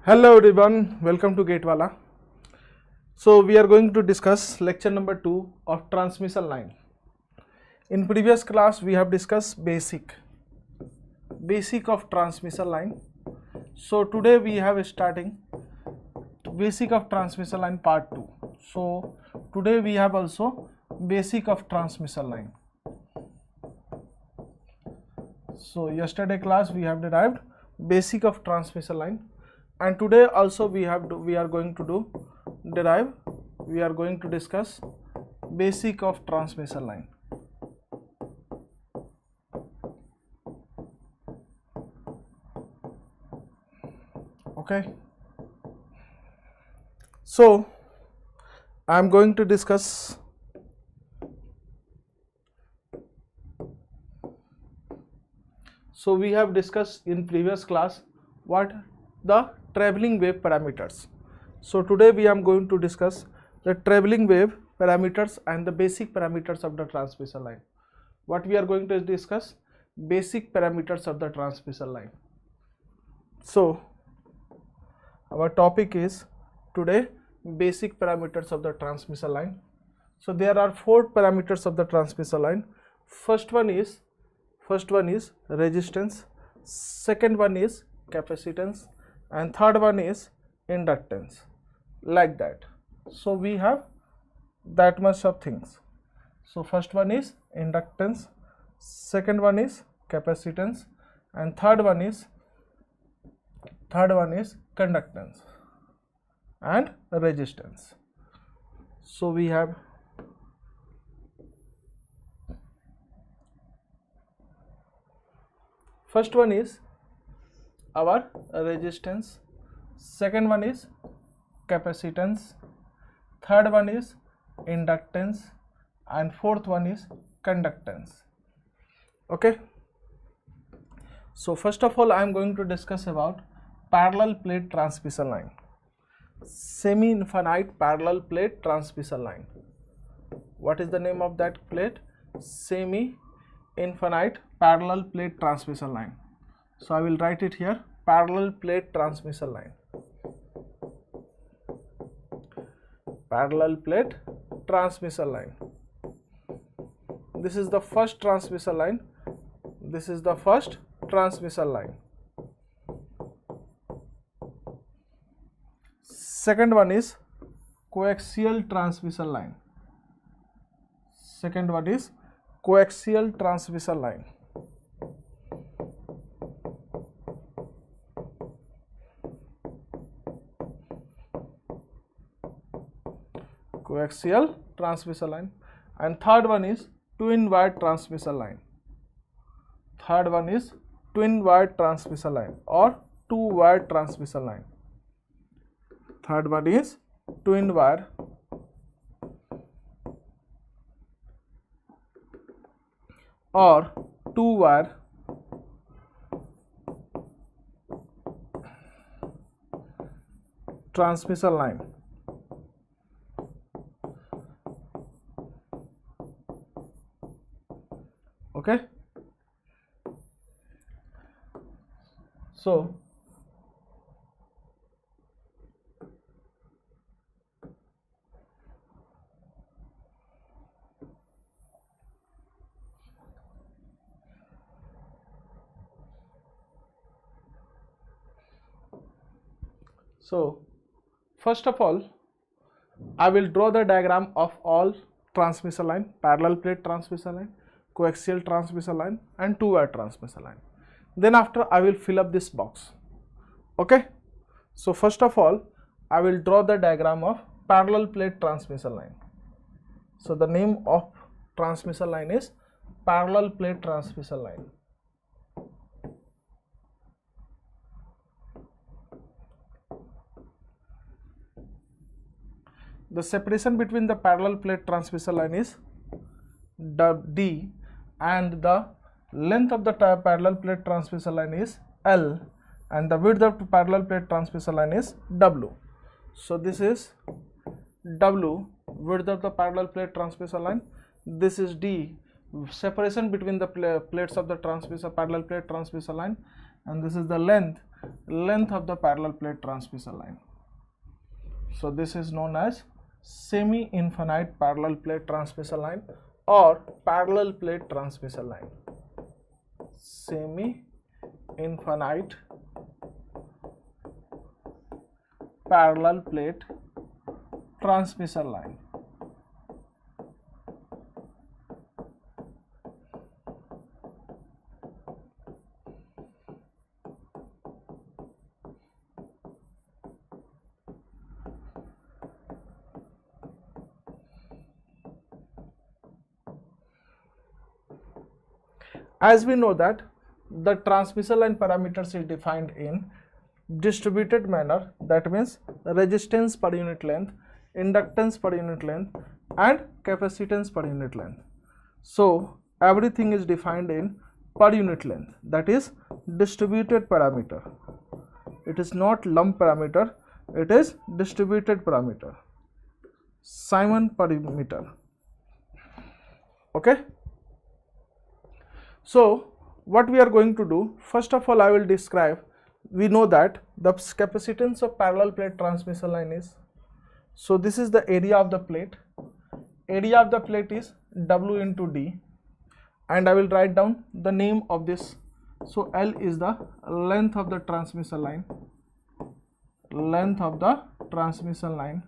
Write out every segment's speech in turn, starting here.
Hello everyone, welcome to Wallah. So we are going to discuss lecture number 2 of transmission line. In previous class we have discussed basic of transmission line. So today we have starting basic of transmission line part 2. So today we have also basic of transmission line. So yesterday class we have derived basic of transmission line, and today also we are going to discuss basic of transmission line. Okay, so I am going to discuss we have discussed in previous class what the traveling wave parameters. So today we are going to discuss the traveling wave parameters and the basic parameters of the transmission line. What we are going to discuss? Basic parameters of the transmission line. So our topic is today basic parameters of the transmission line. So there are 4 parameters of the transmission line. First one is resistance, second one is capacitance, and third one is inductance, like that. So we have that much of things. So first one is inductance, second one is capacitance, and third one is conductance and resistance. So we have first one is our resistance, second one is capacitance, third one is inductance, and fourth one is conductance. Okay, so first of all I am going to discuss about parallel plate transmission line, semi-infinite parallel plate transmission line. What is the name of that plate? Semi-infinite parallel plate transmission line. So I will write it here, parallel plate transmission line. Parallel plate transmission line. This is the first transmission line. This is the first transmission line. Second one is coaxial transmission line. Second one is coaxial transmission line. Coaxial transmission line. And third one is twin wire transmission line. Third one is twin wire transmission line or two wire transmission line. Third one is twin wire or two wire transmission line. Okay, so first of all I will draw the diagram of all transmission line, parallel plate transmission line, coaxial transmission line, and two wire transmission line. Then after I will fill up this box. Okay, so first of all I will draw the diagram of parallel plate transmission line. So the name of transmission line is parallel plate transmission line. The separation between the parallel plate transmission line is D, and the length of the parallel plate transmission line is L, and the width of the parallel plate transmission line is W. So this is W, width of the parallel plate transmission line. This is D, separation between the plates of the parallel plate transmission line, and this is the length length of the parallel plate transmission line. So this is known as semi-infinite parallel plate transmission line or parallel plate transmission line. Semi-infinite parallel plate transmission line. As we know that the transmission line parameters is defined in distributed manner, that means resistance per unit length, inductance per unit length and capacitance per unit length. So everything is defined in per unit length, that is distributed parameter. It is not lump parameter, it is distributed parameter, Simon parameter. Okay. So what we are going to do, first of all I will describe, we know that the capacitance of parallel plate transmission line is, so this is the area of the plate, area of the plate is W into D, and I will write down the name of this. So L is the length of the transmission line, length of the transmission line,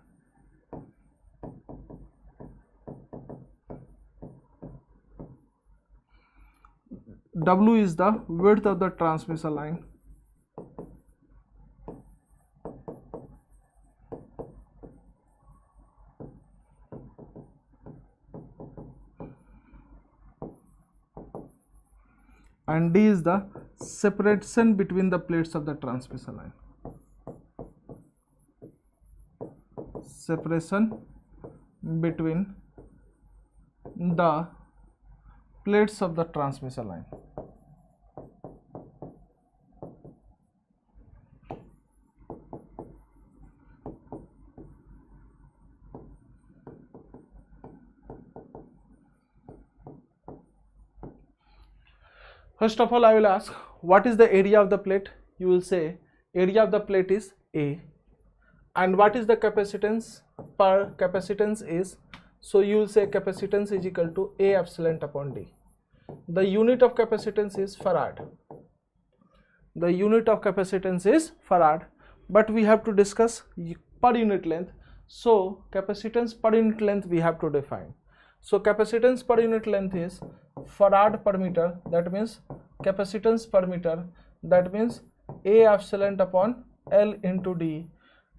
W is the width of the transmission line, and D is the separation between the plates of the transmission line, separation between the plates of the transmission line. First of all, I will ask, what is the area of the plate? You will say area of the plate is A. And what is the capacitance? Per capacitance is, so you will say capacitance is equal to A epsilon upon D. The unit of capacitance is farad. The unit of capacitance is farad, but we have to discuss per unit length. So capacitance per unit length we have to define. So capacitance per unit length is farad per meter, that means capacitance per meter, that means A epsilon upon L into D,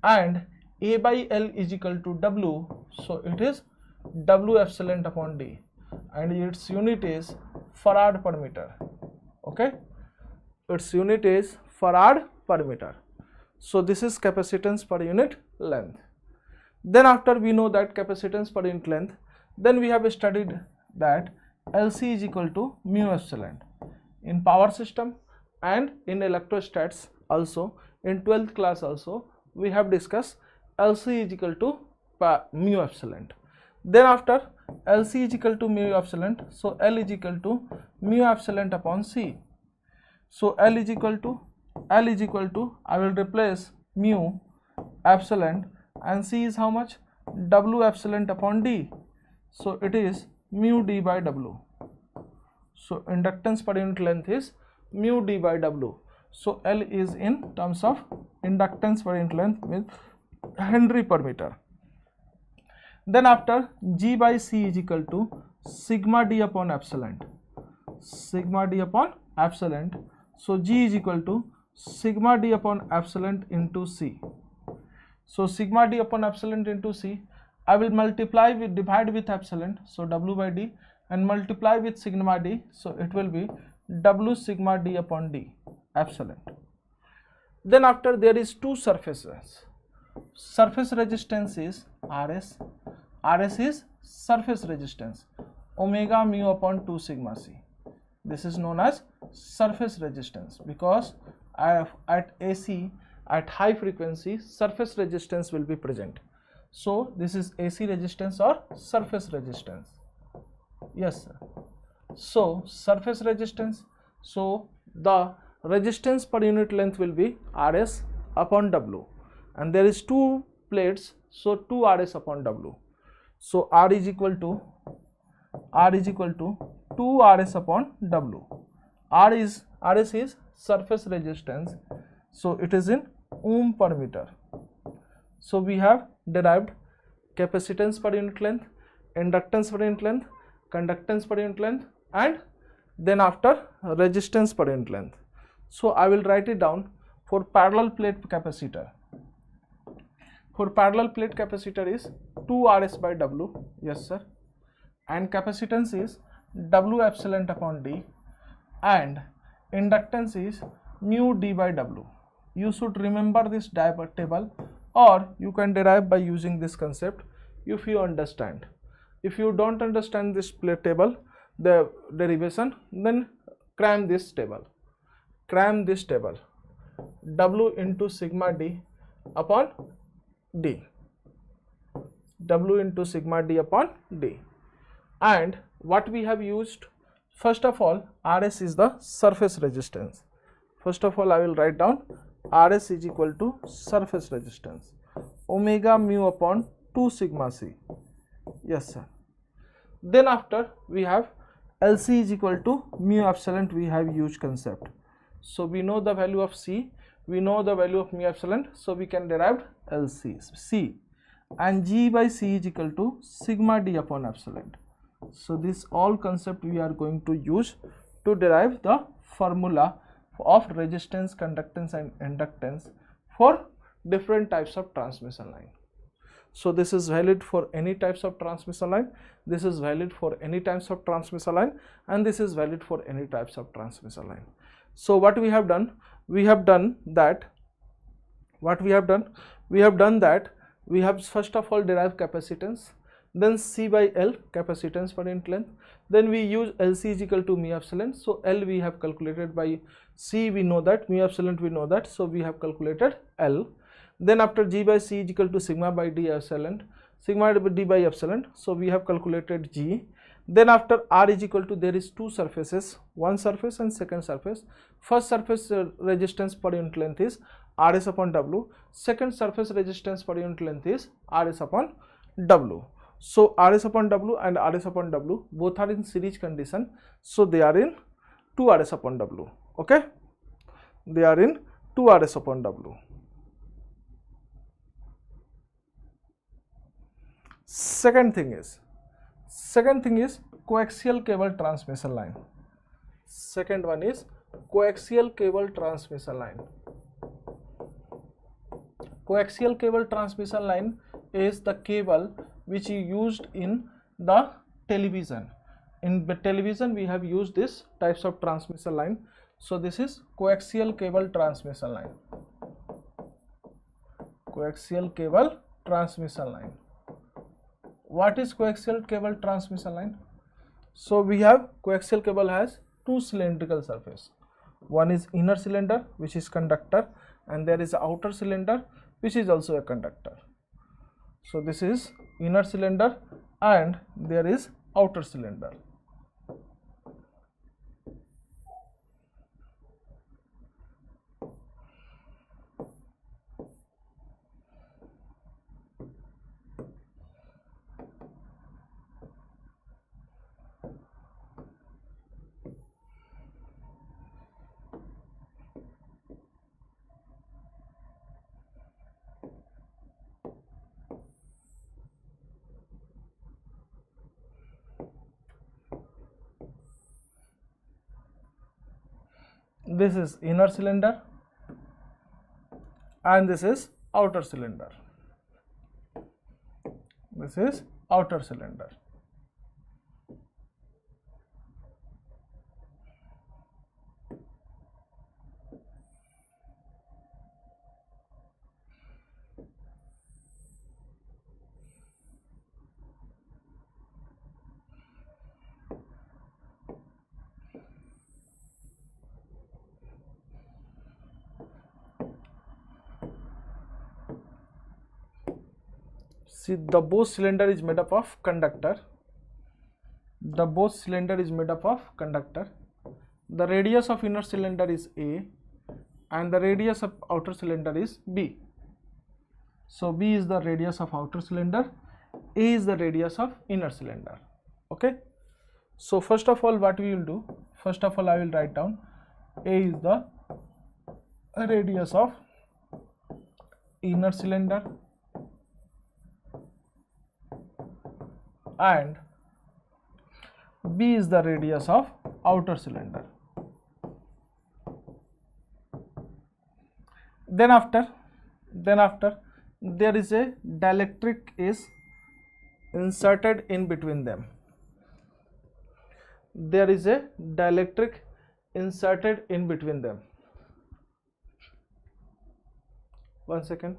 and A by L is equal to W, so it is W epsilon upon D, and its unit is farad per meter. Okay, its unit is farad per meter. So this is capacitance per unit length. Then after we know that capacitance per unit length, then we have studied that LC is equal to mu epsilon in power system and in electrostats also. In 12th class also we have discussed LC is equal to mu epsilon. Then after LC is equal to mu epsilon, so L is equal to mu epsilon upon C. So L is equal to I will replace mu epsilon, and C is how much? W epsilon upon D. So it is mu D by W. So inductance per unit length is mu D by W. So L is in terms of inductance per unit length with Henry per meter. Then after G by C is equal to sigma D upon epsilon. Sigma D upon epsilon. So G is equal to sigma D upon epsilon into C. So sigma D upon epsilon into C, I will multiply with, divide with epsilon, so W by D, and multiply with sigma D, so it will be W sigma D upon D epsilon. Then after there is two surfaces. Surface resistance is RS. RS is surface resistance, omega mu upon 2 sigma C. This is known as surface resistance because at AC, at high frequency, surface resistance will be present. So this is AC resistance or surface resistance. Yes sir. So surface resistance, so the resistance per unit length will be Rs upon W, and there is two plates, so 2 Rs upon W. So R is equal to 2 Rs upon W. Rs is surface resistance, so it is in ohm per meter. So we have derived capacitance per unit length, inductance per unit length, conductance per unit length, and then after resistance per unit length. So I will write it down for parallel plate capacitor. For parallel plate capacitor is 2 Rs by W, yes sir, and capacitance is W epsilon upon D, and inductance is mu D by W. You should remember this table, or you can derive by using this concept if you understand. If you don't understand this plate table, the derivation, then cram this table. W into sigma D upon D. W into sigma D upon D. And what we have used, first of all, Rs is the surface resistance. First of all, I will write down Rs is equal to surface resistance, omega mu upon 2 sigma C. Yes sir. Then after we have Lc is equal to mu epsilon, we have used concept. So we know the value of C, we know the value of mu epsilon, so we can derive Lc, C, and G by C is equal to sigma D upon epsilon. So this all concept we are going to use to derive the formula of resistance, conductance and inductance for different types of transmission line. So this is valid for any types of transmission line, this is valid for any types of transmission line, and this is valid for any types of transmission line. So what we have done, we have first of all derived capacitance, then C by L, capacitance per unit length, then we use Lc is equal to mu epsilon. So L we have calculated by C, we know that, mu epsilon we know that, so we have calculated L. Then after G by C is equal to sigma by D epsilon, sigma D by epsilon, so we have calculated G. Then after R is equal to, there is two surfaces, one surface and second surface. First surface resistance per unit length is Rs upon W, second surface resistance per unit length is Rs upon W. So Rs upon W and Rs upon W both are in series condition, so they are in 2 Rs upon W, okay, they are in 2 Rs upon W. Second thing is coaxial cable transmission line. Second one is coaxial cable transmission line. Coaxial cable transmission line is the cable which is used in the television. In the television we have used this types of transmission line. So this is coaxial cable transmission line. Coaxial cable transmission line. What is coaxial cable transmission line? So we have coaxial cable has two cylindrical surface. One is inner cylinder which is conductor, and there is outer cylinder which is also a conductor. So this is inner cylinder and there is outer cylinder. This is inner cylinder and this is outer cylinder. This is outer cylinder. See, the both cylinder is made up of conductor. The both cylinder is made up of conductor. The radius of inner cylinder is A and the radius of outer cylinder is B. So B is the radius of outer cylinder, A is the radius of inner cylinder. Okay. So first of all, what we will do, first of all I will write down A is the radius of inner cylinder and B is the radius of outer cylinder. Then after there is a dielectric is inserted in between them. There is a dielectric inserted in between them. One second.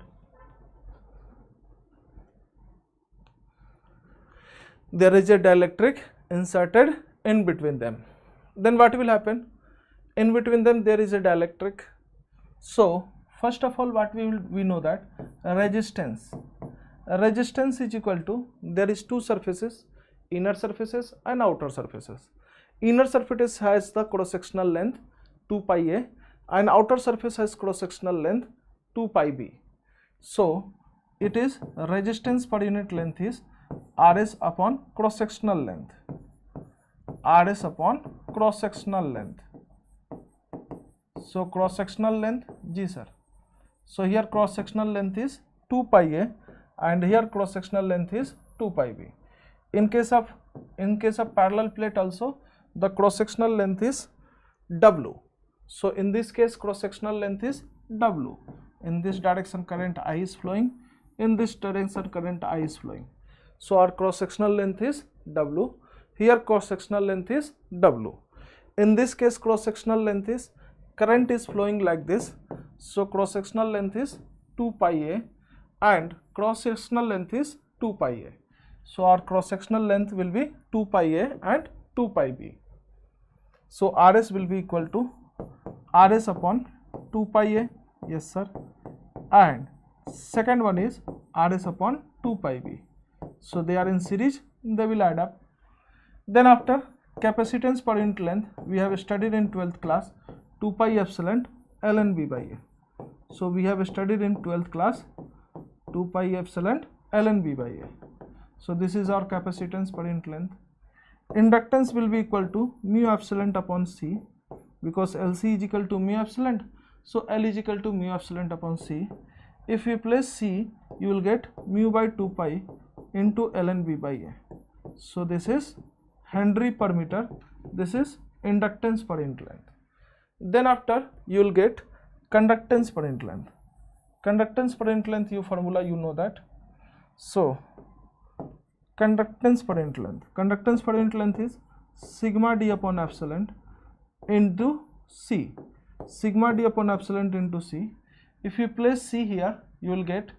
There is a dielectric inserted in between them. Then what will happen? In between them there is a dielectric. So first of all, what we know that resistance is equal to, there is two surfaces, inner surfaces and outer surfaces. Inner surface has the cross sectional length 2 pi a and outer surface has cross sectional length 2 pi b. So it is resistance per unit length is Rs upon cross sectional length. Rs upon cross sectional length. So cross sectional length, G sir. So here cross sectional length is 2 pi a and here cross sectional length is 2 pi b. In case of parallel plate also the cross sectional length is W. So in this case cross sectional length is W. In this direction current I is flowing, in this direction current I is flowing. So our cross sectional length is W. Here cross sectional length is W. In this case cross sectional length is, current is flowing like this. So cross sectional length is 2 pi a and cross sectional length is 2 pi a. So our cross sectional length will be 2 pi a and 2 pi b. So Rs will be equal to Rs upon 2 pi a, yes sir, and second one is Rs upon 2 pi b. So they are in series, they will add up. Then after capacitance per unit length, we have studied in 12th class 2 pi epsilon ln b by a. So we have studied in 12th class 2 pi epsilon ln b by a. So this is our capacitance per unit length. Inductance will be equal to mu epsilon upon C, because LC is equal to mu epsilon. So L is equal to mu epsilon upon C. If you place C, you will get mu by 2 pi into ln b by a. So this is Henry per meter. This is inductance per unit length. Then after you will get conductance per unit length. Conductance per unit length, you formula you know that. So conductance per unit length. Conductance per unit length is sigma d upon epsilon into C. Sigma d upon epsilon into C. If you place C here, you will get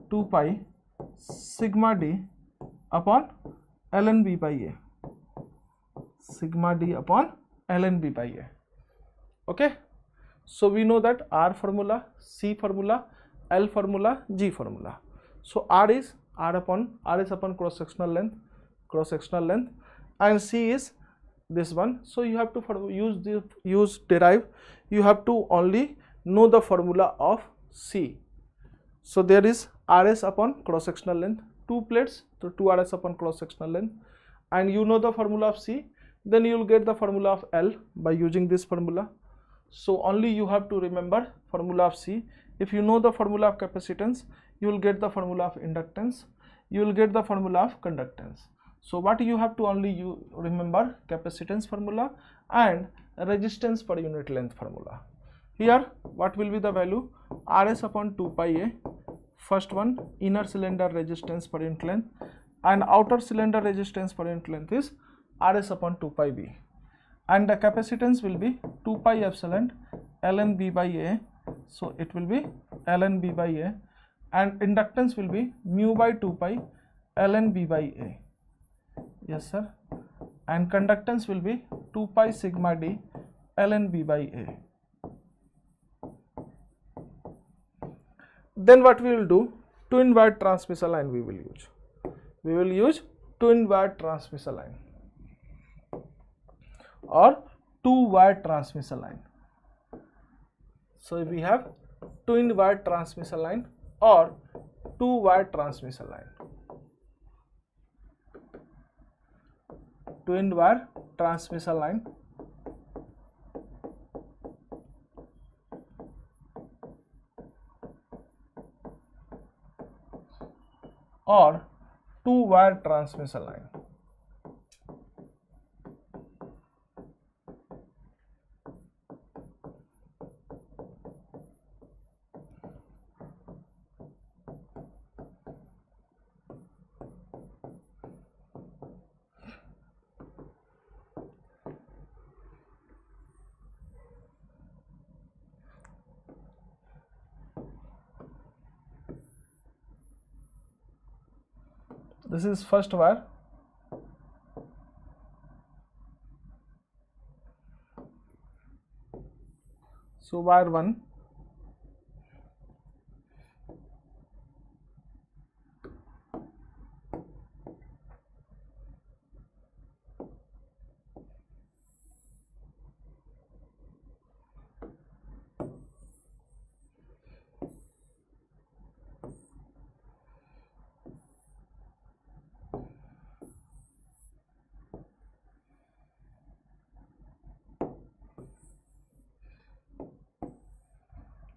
2 pi sigma d upon ln b by a. Sigma d upon ln b by a. Okay. So we know that R formula, C formula, L formula, G formula. So R is upon cross sectional length, and C is this one. So you have to derive. You have to only know the formula of C. So there is Rs upon cross sectional length, 2 plates, so 2 Rs upon cross sectional length, and you know the formula of C. Then you will get the formula of L by using this formula. So only you have to remember formula of C. If you know the formula of capacitance, you will get the formula of inductance, you will get the formula of conductance. So what you have to only remember capacitance formula and resistance per unit length formula. Here what will be the value? Rs upon 2 pi a, first one inner cylinder resistance per unit length, and outer cylinder resistance per unit length is Rs upon 2 pi b, and the capacitance will be 2 pi epsilon ln b by a. So it will be ln b by a, and inductance will be mu by 2 pi ln b by a. Yes sir. And conductance will be 2 pi sigma d ln b by a. Then what we will do? Twin wire transmission line we will use. We will use twin wire transmission line or 2 wire transmission line. So we have twin wire transmission line or two wire transmission line. Twin wire transmission line or two wire transmission line. This is first wire. So wire 1,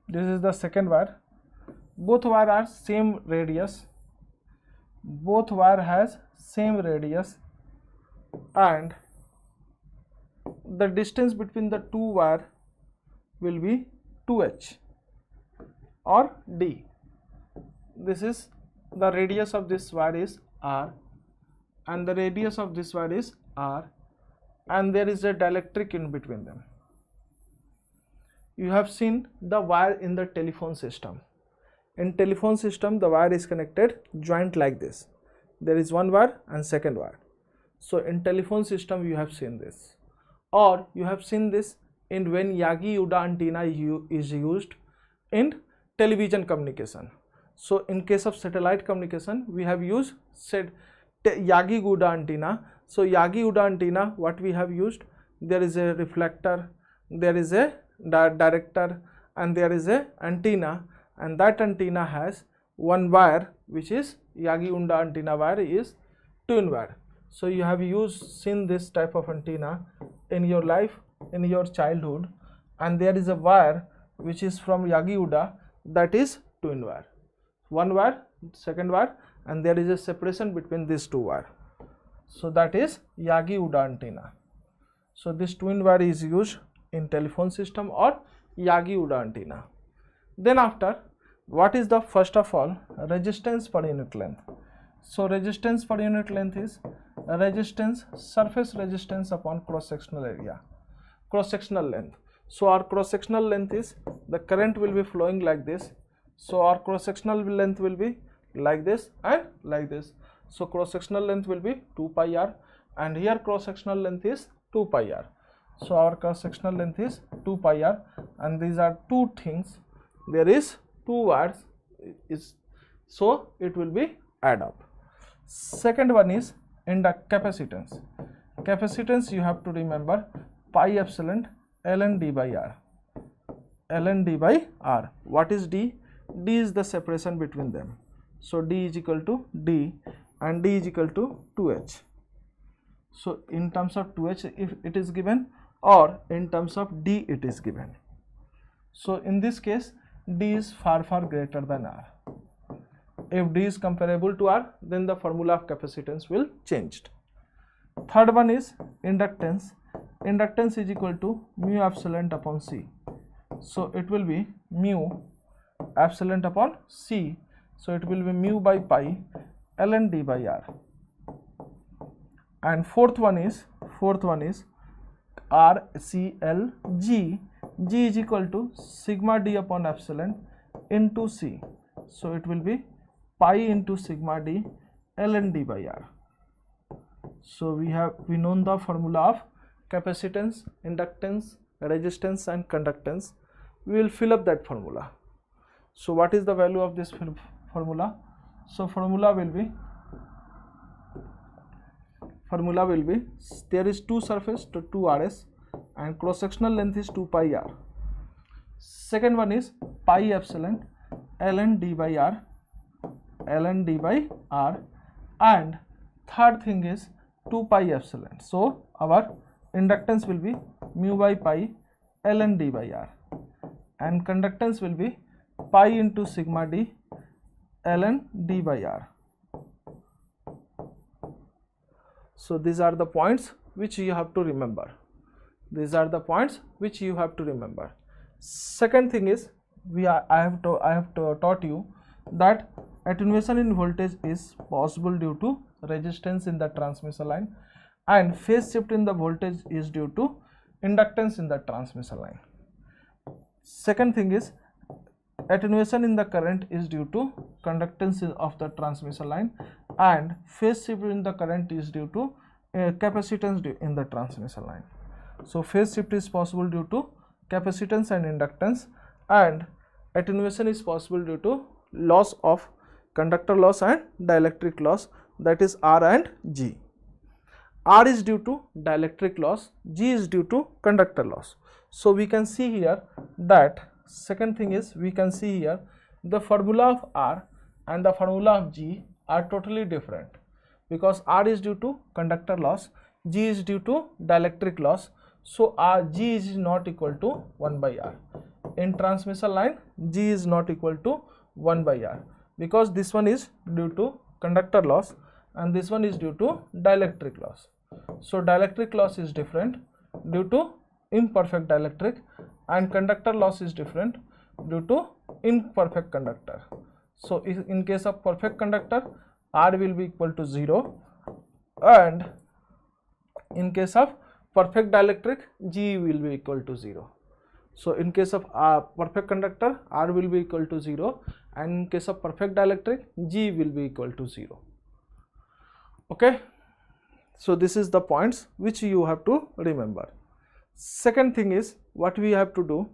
this is the second wire. Both wire are same radius. Both wire has same radius and the distance between the two wire will be 2h or d. This is the radius of this wire is r and the radius of this wire is r, and there is a dielectric in between them. You have seen the wire in the telephone system. In telephone system, the wire is connected joint like this. There is one wire and second wire. So in telephone system you have seen this, or you have seen this in when Yagi-Uda antenna is used in television communication. So in case of satellite communication, we have used Yagi-Uda antenna. So Yagi-Uda antenna, what we have used, there is a reflector, there is a director, and there is a antenna, and that antenna has one wire which is Yagi-Uda antenna wire is twin wire. So you have seen this type of antenna in your life, in your childhood, and there is a wire which is from Yagi-Uda, that is twin wire. One wire, second wire, and there is a separation between these two wire. So that is Yagi-Uda antenna. So this twin wire is used in telephone system or Yagi-Uda antenna. Then after, what is the first of all resistance per unit length? So resistance per unit length is resistance, surface resistance upon cross sectional area, cross sectional length. So our cross sectional length is, the current will be flowing like this, so our cross sectional length will be like this and like this. So cross sectional length will be 2 pi r, and here cross sectional length is 2 pi r. So our cross sectional length is 2 pi r, and these are two things. There is two wires, so it will be add up. Second one is capacitance. Capacitance you have to remember pi epsilon ln d by r. Ln d by r. What is d? D is the separation between them. So d is equal to d and d is equal to 2h. So in terms of 2h if it is given, or in terms of d it is given. So in this case d is far greater than r. If d is comparable to r, then the formula of capacitance will change. Third one is inductance. Inductance is equal to mu epsilon upon c. So it will be mu epsilon upon c. So it will be mu by pi ln d by r. And fourth one is r c l g. G is equal to sigma d upon epsilon into c. So it will be pi into sigma d ln d by r. So we know the formula of capacitance, inductance, resistance and conductance. We will fill up that formula. So what is the value of this formula? So formula will be there is two surface to 2 rs and cross sectional length is 2 pi r. second one is pi epsilon ln d by r, and third thing is 2 pi epsilon. So our inductance will be mu by pi ln d by r, and conductance will be pi into sigma d ln d by r. So these are the points which you have to remember. These are the points which you have to remember. Second thing is I have taught you that attenuation in voltage is possible due to resistance in the transmission line, and phase shift in the voltage is due to inductance in the transmission line. Second thing is attenuation in the current is due to conductance of the transmission line, and phase shift in the current is due to capacitance in the transmission line. So phase shift is possible due to capacitance and inductance, and attenuation is possible due to loss of conductor loss and dielectric loss, that is R and G. R is due to dielectric loss, G is due to conductor loss. So we can see here that second thing is we can see here the formula of R and the formula of G are totally different, because R is due to conductor loss, G is due to dielectric loss. So G is not equal to 1 by R. In transmission line, G is not equal to 1 by R, because this one is due to conductor loss and this one is due to dielectric loss. So dielectric loss is different due to imperfect dielectric, and conductor loss is different due to imperfect conductor. So in case of perfect conductor, R will be equal to 0, and in case of perfect dielectric, G will be equal to 0. So in case of perfect conductor, R will be equal to 0, and in case of perfect dielectric, G will be equal to 0. Okay, so this is the points which you have to remember. Second thing is what we have to do.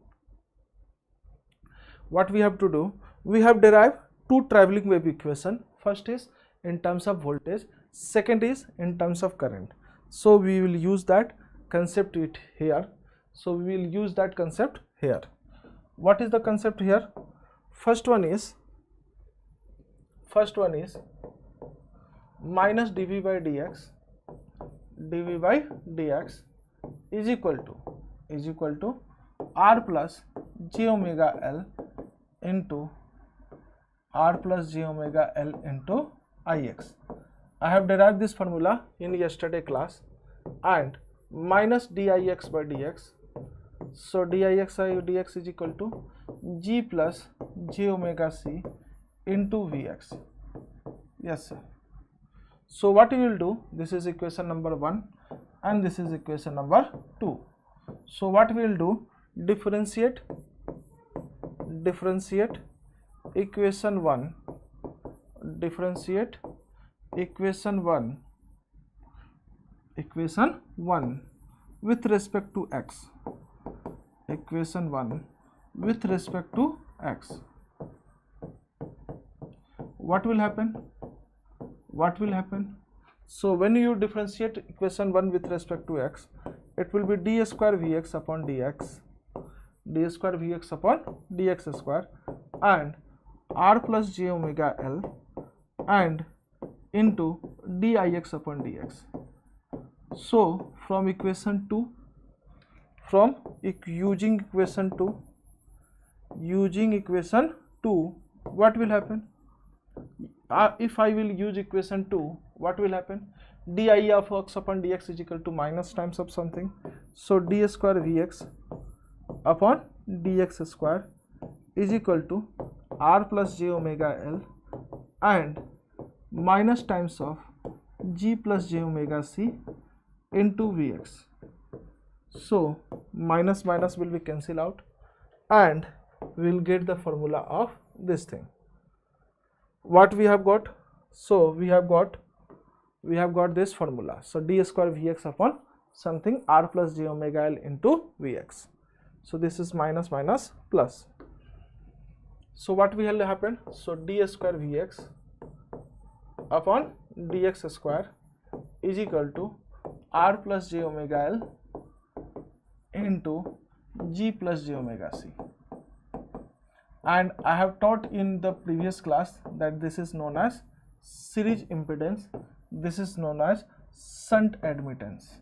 We have derived two traveling wave equation. First is in terms of voltage, second is in terms of current. So we will use that concept here. What is the concept here? First one is minus dV by dx is equal to R plus j omega L into Ix. I have derived this formula in yesterday class, and minus dix by dx. So dix by dx is equal to G plus j omega C into Vx. Yes sir. So what we will do, this is equation number 1 and this is equation number 2. So what we will do, differentiate equation 1 with respect to x. What will happen? So when you differentiate equation 1 with respect to x, it will be d square Vx upon dx, square, and R plus j omega L and into dix upon dx. So from equation 2, using equation 2, what will happen? If I will use equation 2, what will happen? Di of x upon dx is equal to minus times of something. So d square Vx upon dx square is equal to R plus j omega L and minus times of G plus j omega C into Vx. So minus will be cancelled out and we will get the formula of this thing. What we have got? So we have got this formula. So d square Vx upon something R plus j omega L into Vx. So this is minus plus. So what will happen? So d square Vx upon dx square is equal to R plus j omega L into G plus j omega C. and I have taught in the previous class that this is known as series impedance, this is known as shunt admittance.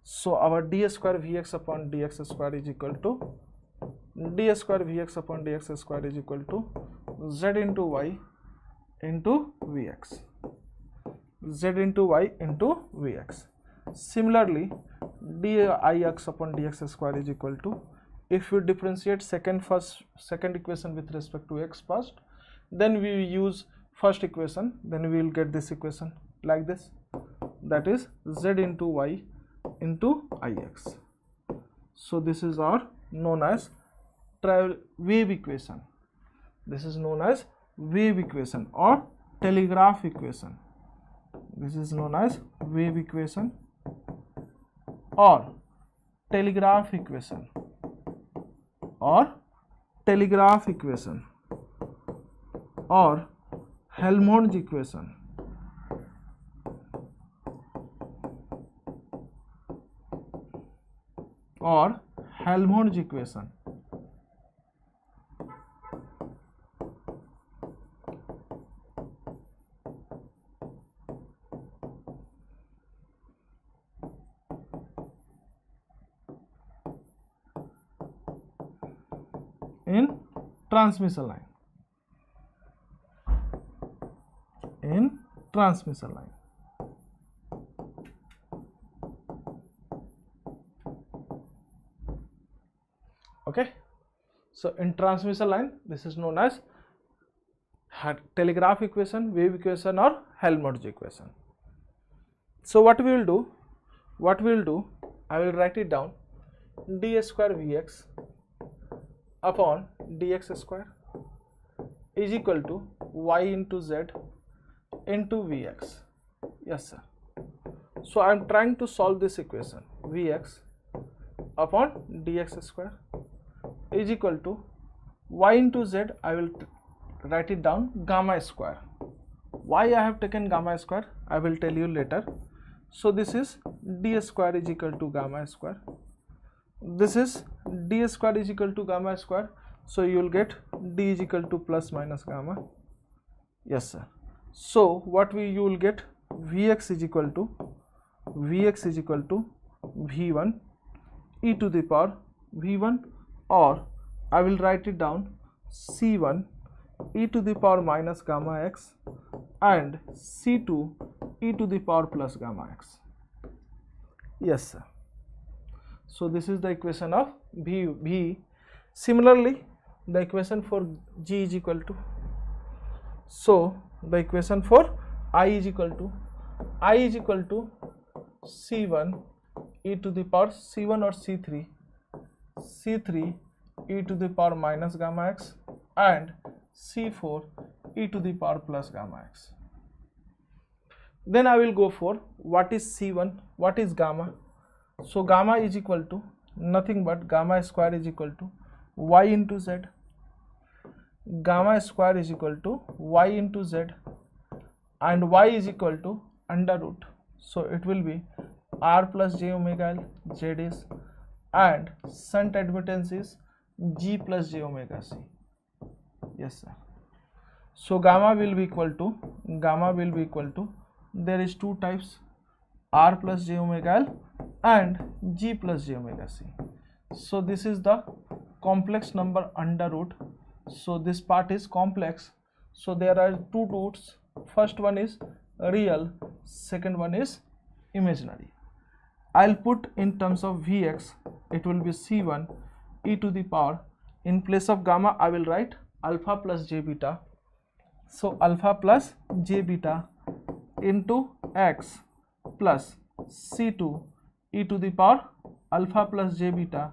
So our d square Vx upon dx square is equal to d square Vx upon dx square is equal to z into y into Vx, z into y into Vx. Similarly, dix upon dx square is equal to, if we differentiate second equation with respect to x first, then we use first equation, then we will get this equation like this, that is z into y into ix. So this is our known as wave equation. This is known as wave equation or telegraph equation. This is known as wave equation or telegraph equation or telegraph equation or Helmholtz equation or Helmholtz equation. In transmission line, in transmission line. Okay, so in transmission line, this is known as telegraph equation, wave equation or Helmholtz equation. So what we will do, I will write it down, d square Vx upon dx square is equal to y into z into Vx. Yes sir. So I am trying to solve this equation, Vx upon dx square is equal to y into z. I will write it down, gamma square. Why I have taken gamma square, I will tell you later. So this is d square is equal to gamma square. This is d square is equal to gamma square. So you will get d is equal to plus minus gamma. Yes sir. So what you will get, Vx is equal to V1 e to the power V1, or I will write it down, C1 e to the power minus gamma x and C2 e to the power plus gamma x. Yes sir. So this is the equation of V. Similarly, the equation for G is equal to, so the equation for I is equal to C1 e to the power C1 or C3 e to the power minus gamma x and C4 e to the power plus gamma x. Then I will go for what is C1, what is gamma. So gamma is equal to nothing but gamma square is equal to y into z. Gamma square is equal to y into z and y is equal to under root. So it will be r plus j omega l, z is, and shunt admittance is g plus j omega c. Yes sir. So gamma will be equal to, there is two types, r plus j omega l and g plus j omega c. So this is the complex number under root. So this part is complex. So there are two roots. First one is real, second one is imaginary. I'll put in terms of Vx, it will be C1 e to the power, in place of gamma I will write alpha plus j beta. So alpha plus j beta into x plus C2 e to the power alpha plus j beta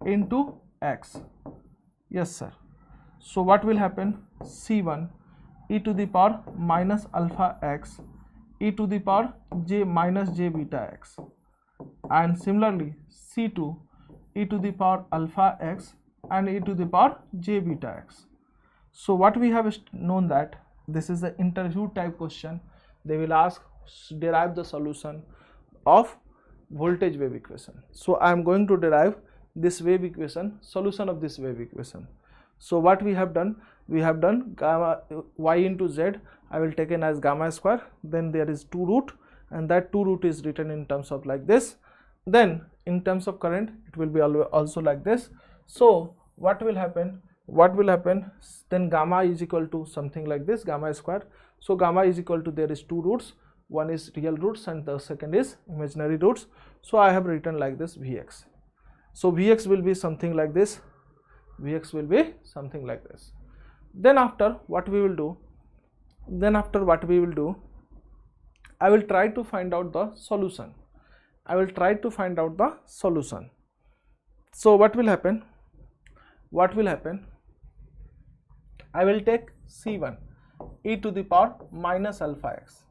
into x. Yes sir. So what will happen, C1 e to the power minus alpha x e to the power j minus j beta x, and similarly C2 e to the power alpha x and e to the power j beta x. So what we have known that this is the interview type question. They will ask derive the solution of voltage wave equation. So I am going to derive this wave equation, solution of this wave equation. So what we have done gamma y into z, I will take in as gamma square, then there is 2 root, and that 2 root is written in terms of like this. Then in terms of current it will be also like this. So what will happen, then gamma is equal to something like this, gamma square. So gamma is equal to, there is 2 roots, one is real roots and the second is imaginary roots. So I have written like this Vx. So Vx will be something like this, Vx will be something like this. Then after what we will do, I will try to find out the solution. So what will happen, I will take C1 e to the power minus alpha x.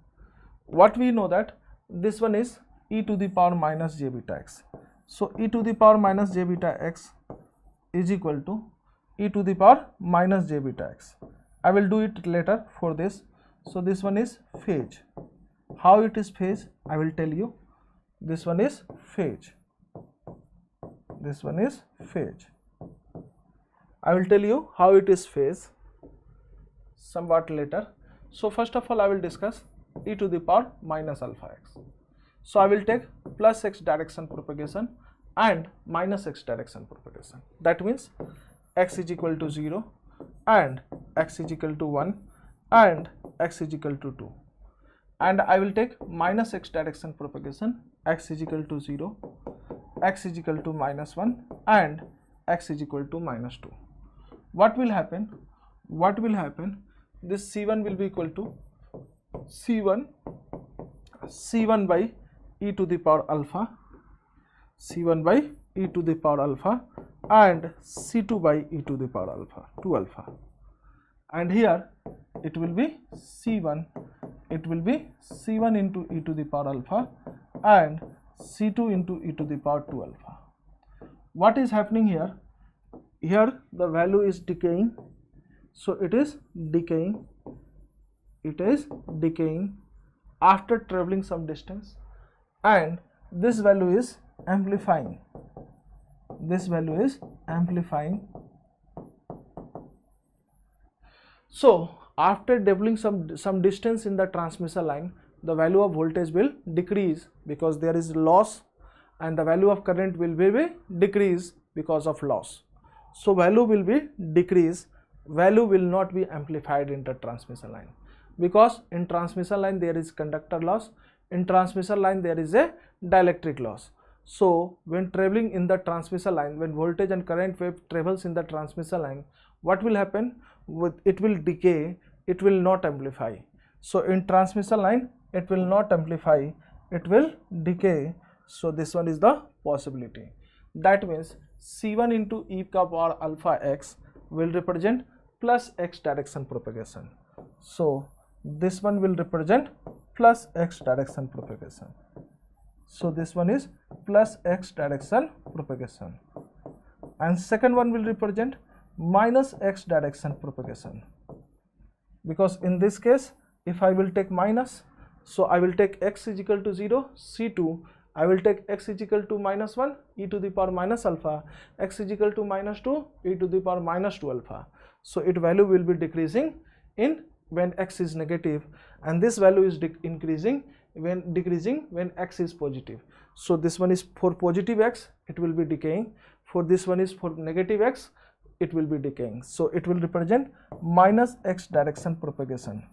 What we know that this one is e to the power minus j beta x. So e to the power minus j beta x is equal to e to the power minus j beta x. I will do it later for this. So this one is phase. How it is phase, I will tell you. This one is phase. I will tell you how it is phase somewhat later. So first of all I will discuss e to the power minus alpha x. So I will take plus x direction propagation and minus x direction propagation. That means x is equal to 0 and x is equal to 1 and x is equal to 2. And I will take minus x direction propagation, x is equal to 0, x is equal to minus 1 and x is equal to minus 2. What will happen? This C1 will be equal to C1 by e to the power alpha, and C2 by e to the power alpha, 2 alpha. And here it will be C1 into e to the power alpha and C2 into e to the power 2 alpha. What is happening here? Here the value is decaying, so it is decaying after traveling some distance, and this value is amplifying. So after traveling some distance in the transmission line, the value of voltage will decrease because there is loss, and the value of current will be decrease because of loss. So value will be decrease, value will not be amplified in the transmission line, because in transmission line there is conductor loss, in transmission line there is a dielectric loss. So when traveling in the transmission line, when voltage and current wave travels in the transmission line, what will happen? It will decay, it will not amplify. So in transmission line it will not amplify, it will decay. So this one is the possibility. That means C1 into e power alpha x will represent plus x direction propagation. So this one will represent plus x direction propagation. So this one is plus x direction propagation, and second one will represent minus x direction propagation, because in this case if I will take minus, so I will take x is equal to 0, C2, I will take x is equal to minus 1, e to the power minus alpha, x is equal to minus 2, e to the power minus 2 alpha. So its value will be decreasing in when x is negative, and this value is increasing when x is positive. So this one is for positive x, it will be decaying. For this one is for negative x, it will be decaying. So it will represent minus x direction propagation.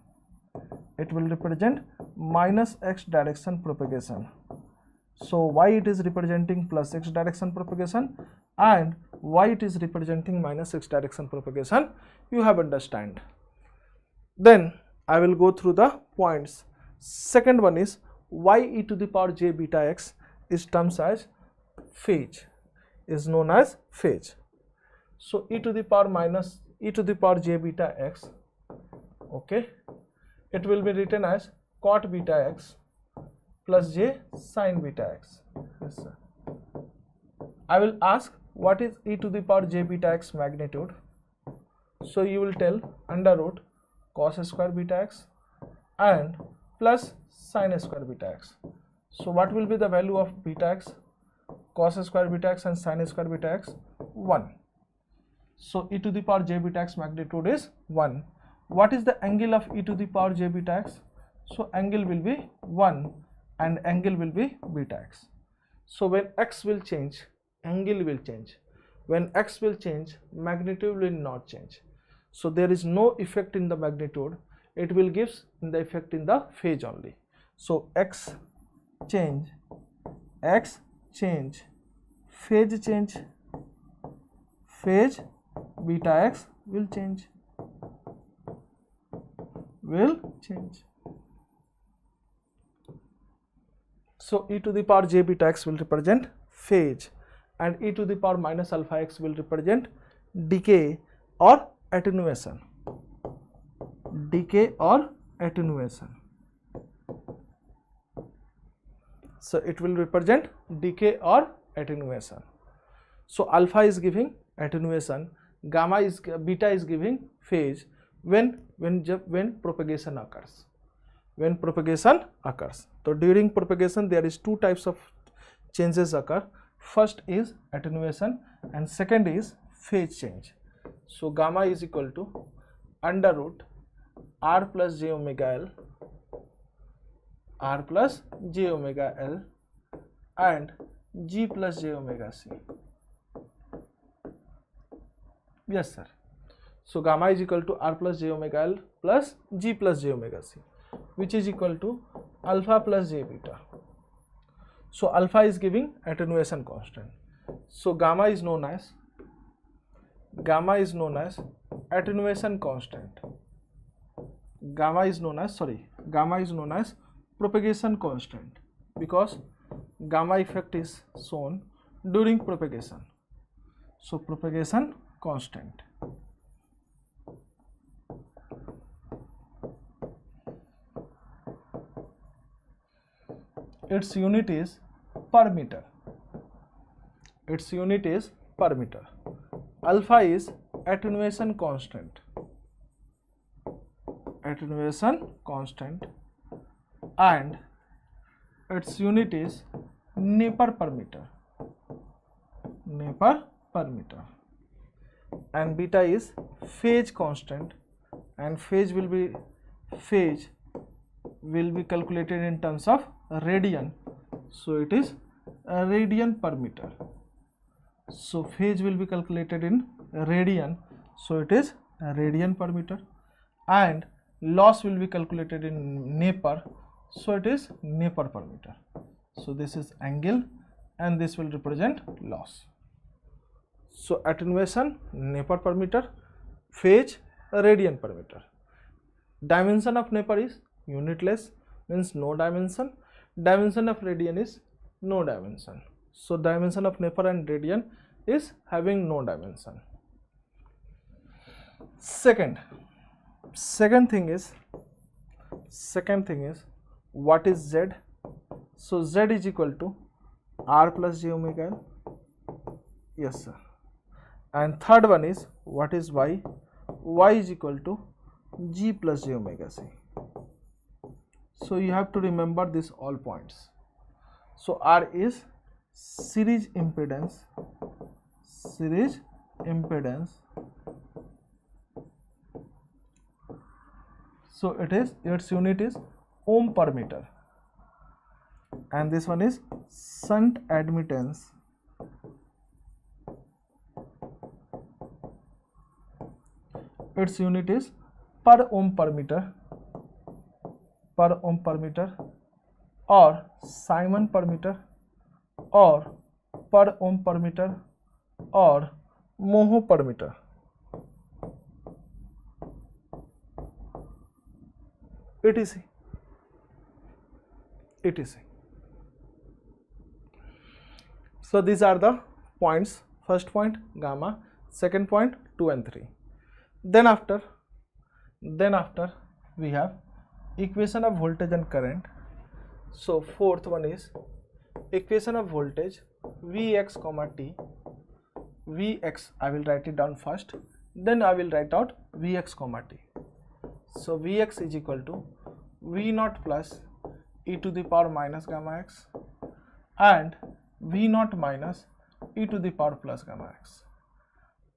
So why it is representing plus x direction propagation and why it is representing minus x direction propagation, you have understand. Then I will go through the points. Second one is why e to the power j beta x is termed as phase, is known as phase. So e to the power j beta x, okay, it will be written as cot beta x plus j sin beta x. Yes, sir. I will ask what is e to the power j beta x magnitude. So you will tell under root cos square beta x and plus sin square beta x. So what will be the value of beta x? Cos square beta x and sin square beta x? 1. So e to the power j beta x magnitude is 1. What is the angle of e to the power j beta x? So angle will be 1 and angle will be beta x. So when x will change, angle will change. When x will change, magnitude will not change. So there is no effect in the magnitude, it will give the effect in the phase only. So x change, phase change, phase beta x will change. So e to the power j beta x will represent phase and e to the power minus alpha x will represent decay or attenuation. So it will represent decay or attenuation. So alpha is giving attenuation, beta is giving phase when propagation occurs. So during propagation there is two types of changes occur. First is attenuation and second is phase change. So gamma is equal to under root r plus j omega L and g plus j omega c. Yes sir. So gamma is equal to r plus j omega L plus g plus j omega c, which is equal to alpha plus j beta. So alpha is giving attenuation constant. So gamma is known as attenuation constant. Gamma is known as propagation constant because gamma effect is shown during propagation. So propagation constant. Its unit is per meter. Alpha is attenuation constant. And its unit is Nepper per meter. And beta is phase constant, and phase will be calculated in terms of radian. So it is radian per meter. So phase will be calculated in radian. So it is radian per meter. And loss will be calculated in Nepper. So it is Nepper per meter. So this is angle and this will represent loss. So attenuation Nepper per meter, phase radian per meter. Dimension of Nepper is unitless, means no dimension. Dimension of radian is no dimension. So dimension of Nepper and radian is having no dimension. Second thing is what is Z? So Z is equal to R plus j omega L. Yes sir. And third one is what is Y? Y is equal to G plus j omega C. So you have to remember this all points. So R is series impedance. So its unit is ohm per meter. And this one is shunt admittance. Its unit is per ohm per meter or Simon per meter or per ohm per meter or mho per meter. etc. So these are the points. First point gamma, second point 2 and 3. Then after we have equation of voltage and current. So fourth one is equation of voltage Vx comma t. Vx I will write it down first, then I will write out Vx comma t. So Vx is equal to V naught plus e to the power minus gamma x and V naught minus e to the power plus gamma x.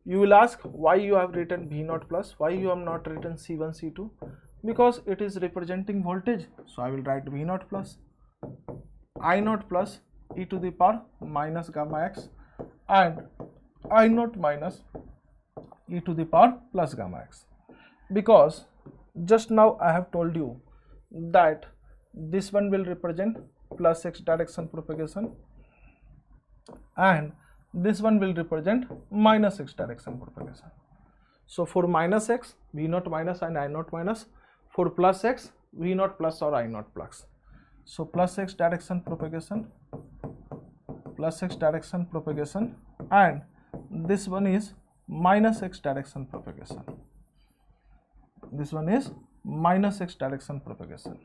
You will ask why you have written V naught plus, why you have not written C1, C2, because it is representing voltage. So I will write V naught plus I naught plus e to the power minus gamma x and I naught minus e to the power plus gamma x, because just now I have told you that this one will represent plus x direction propagation and this one will represent minus x direction propagation. So for minus x, V naught minus and I naught minus, for plus x, V naught plus or I naught plus. So plus x direction propagation, and this one is minus x direction propagation. This one is minus x direction propagation.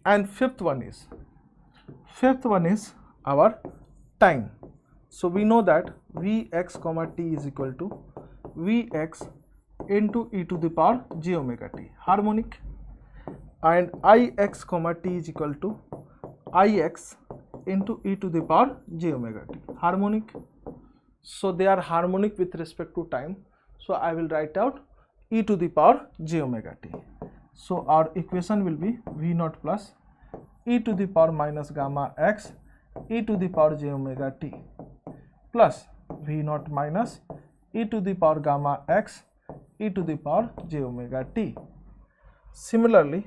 And fifth one is our time. So we know that Vx comma t is equal to Vx into e to the power j omega t harmonic, and Ix comma t is equal to Ix into e to the power j omega t harmonic. So they are harmonic with respect to time. So I will write out e to the power j omega t. So our equation will be V naught plus e to the power minus gamma x e to the power j omega t plus V naught minus e to the power gamma x e to the power j omega t. Similarly,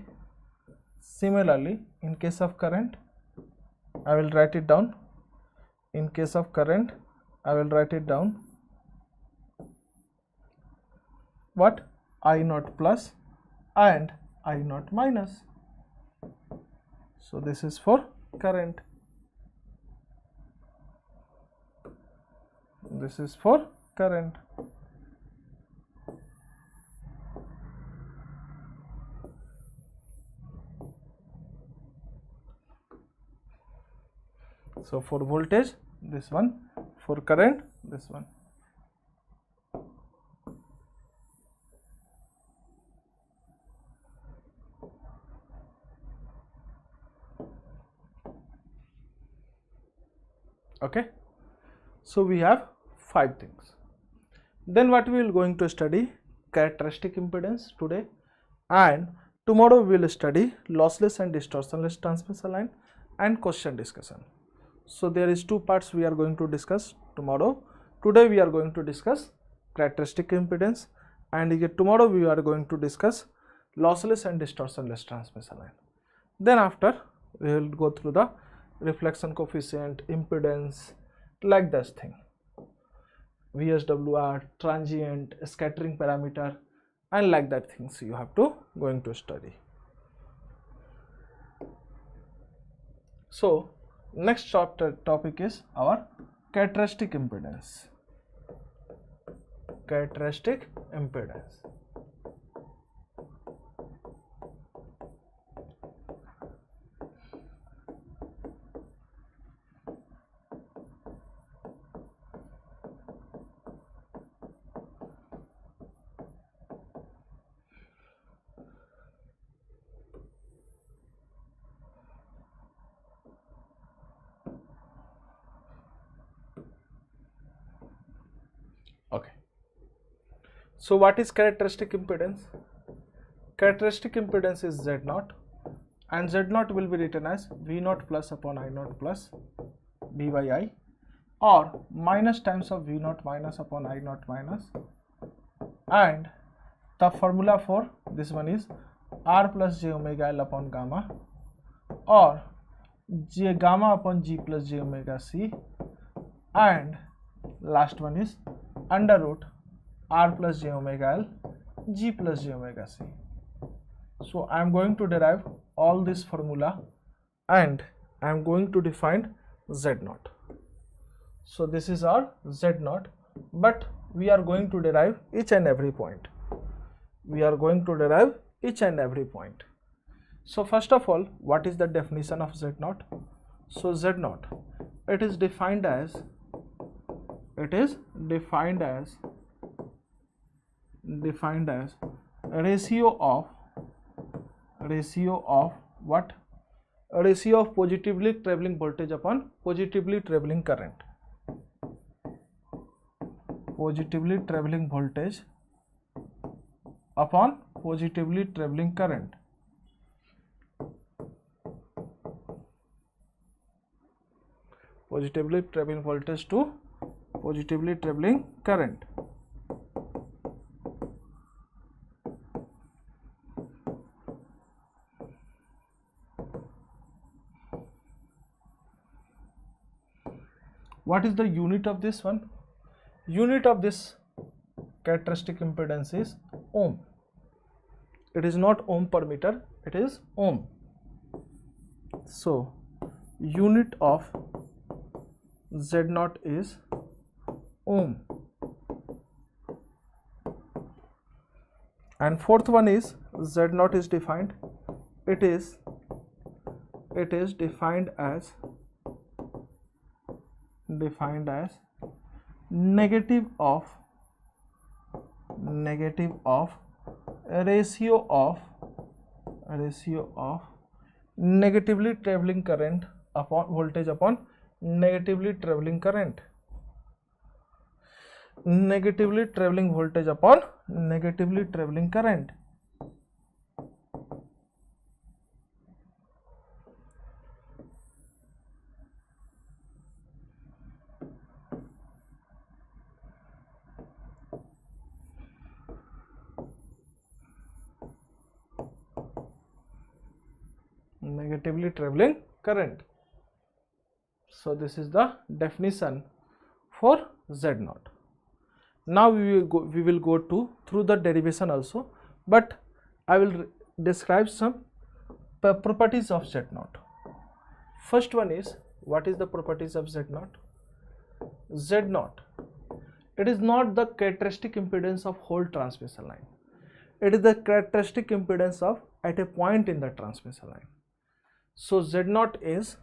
in case of current, I will write it down. In case of current, I will write it down. What? I naught plus and I naught minus. So this is for current. This is for current. So for voltage, this one, for current, this one. Okay, so we have 5 things. Then what we will going to study? Characteristic impedance today, and tomorrow we will study lossless and distortionless transmission line and question discussion. So there is 2 parts we are going to discuss tomorrow. Today we are going to discuss characteristic impedance, and tomorrow we are going to discuss lossless and distortionless transmission line. Then after we will go through the reflection coefficient, impedance, like this thing, VSWR, transient, scattering parameter, and like that things you have to going to study. So next chapter topic is our characteristic impedance. Characteristic impedance. Okay. So what is characteristic impedance? Characteristic impedance is Z0, and Z0 will be written as V0 plus upon I0 plus d by I, or minus times of V0 minus upon I0 minus, and the formula for this one is R plus j omega L upon gamma, or j gamma upon G plus j omega C, and last one is under root R plus j omega L G plus j omega C. So I am going to derive all this formula and I am going to define Z0. So this is our Z0, but we are going to derive each and every point. We are going to derive each and every point. So first of all, what is the definition of Z0? So Z0, it is defined as ratio of what? ratio of positively traveling voltage upon positively traveling current. Positively traveling voltage upon positively traveling current. Positively traveling voltage to positively traveling current. What is the unit of this one? Unit of this characteristic impedance is ohm. It is not ohm per meter, it is ohm. So unit of Z0 is ohm. And fourth one is Z0 is defined, it is defined as negative of ratio of negatively traveling current upon voltage upon negatively traveling current. Negatively traveling voltage upon negatively traveling current. Negatively traveling current. So this is the definition for Z0. Now we will go through the derivation also, but I will describe some properties of Z0. First one is, what is the properties of Z0? Z0, it is not the characteristic impedance of whole transmission line. It is the characteristic impedance of at a point in the transmission line. So Z0 is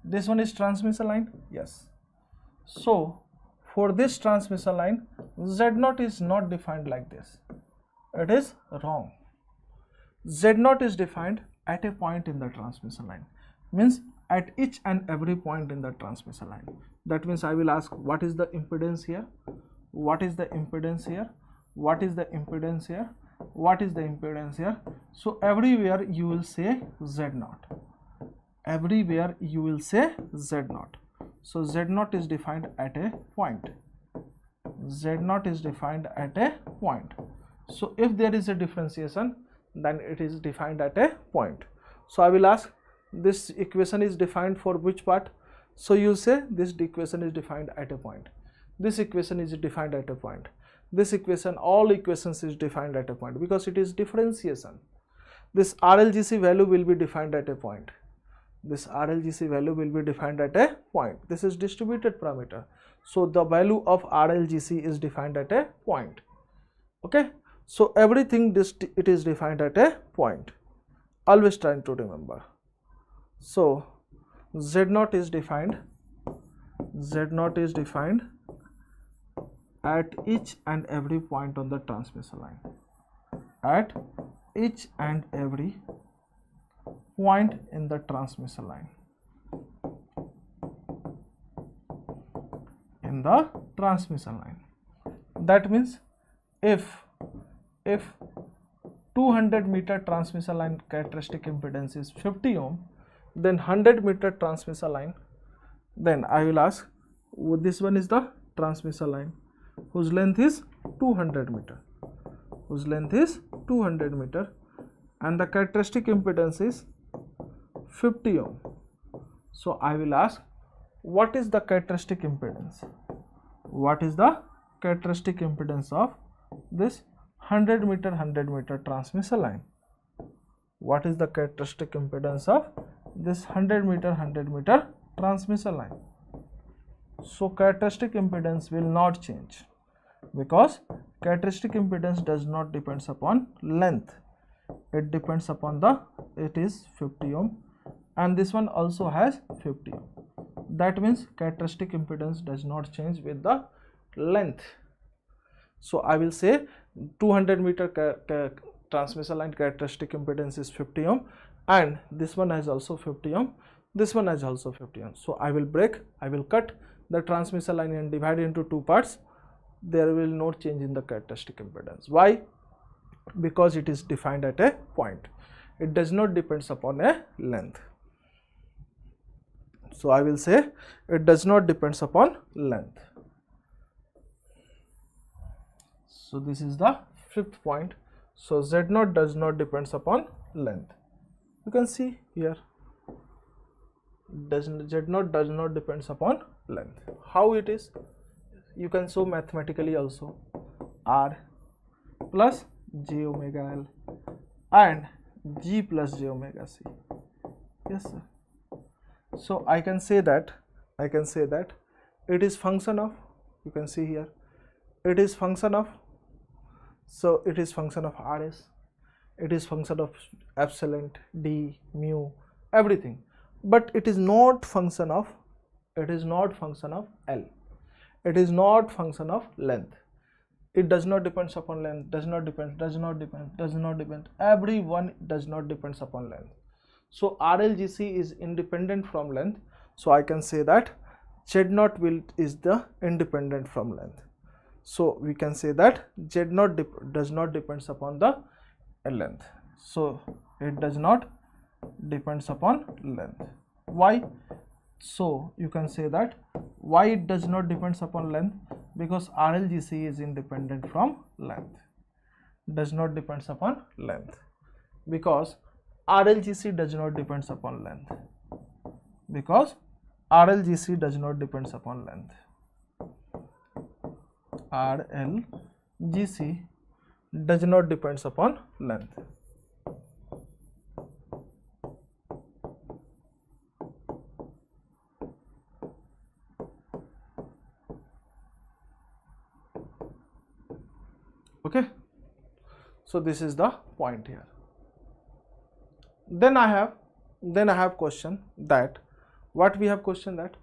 this one is transmission line, yes. So for this transmission line, Z0 is not defined like this. It is wrong. Z0 is defined at a point in the transmission line, means at each and every point in the transmission line. That means I will ask, what is the impedance here? What is the impedance here? What is the impedance here? What is the impedance here? So everywhere you will say Z0. Everywhere you will say Z0. So Z0 is defined at a point. Z0 is defined at a point. So if there is a differentiation, then it is defined at a point. So I will ask, this equation is defined for which part? So you will say this equation is defined at a point. This equation is defined at a point. This equation, all equations is defined at a point because it is differentiation. This RLGC value will be defined at a point. This RLGC value will be defined at a point. This is distributed parameter. So the value of RLGC is defined at a point. Okay. So everything it is defined at a point. Always trying to remember. So Z0 is defined. Z0 is defined at each and every point on the transmission line. At each and every point in the transmission line. In the transmission line. That means if 200 meter transmission line characteristic impedance is 50 ohm, then 100 meter transmission line, then I will ask, this one is the transmission line whose length is 200 meter, whose length is 200 meter, and the characteristic impedance is 50 ohm. So I will ask, what is the characteristic impedance? What is the characteristic impedance of this 100 meter transmission line? What is the characteristic impedance of this 100 meter transmission line? So characteristic impedance will not change because characteristic impedance does not depends upon length. It depends upon it is 50 ohm, and this one also has 50 ohm. That means characteristic impedance does not change with the length. So I will say 200 meter transmission line characteristic impedance is 50 ohm, and this one has also 50 ohm, this one has also 50 ohm. So I will cut the transmission line and divide it into two parts. There will no change in the characteristic impedance. Why? Because it is defined at a point. It does not depends upon a length. So I will say it does not depends upon length. So this is the fifth point. So Z0 does not depends upon length. You can see here Z0 does not depends upon length. How it is? You can show mathematically also. R plus j omega L and G plus j omega C. Yes sir. So I can say that it is function of, you can see here, it is function of, so it is function of RS, it is function of epsilon, D, mu, everything, but it is not function of L, it is not function of length. It does not depends upon length, does not depend, everyone does not depends upon length. So RLGC is independent from length, so I can say that Z0 is the independent from length. So we can say that Z0 does not depends upon the length. So it does not depends upon length. Why? So you can say that why it does not depends upon length, because RLGC is independent from length, does not depends upon length, because RLGC does not depends upon length, because RLGC does not depends upon length. RLGC does not depends upon length. Okay, so this is the point here. Then I have question that, what we have question that,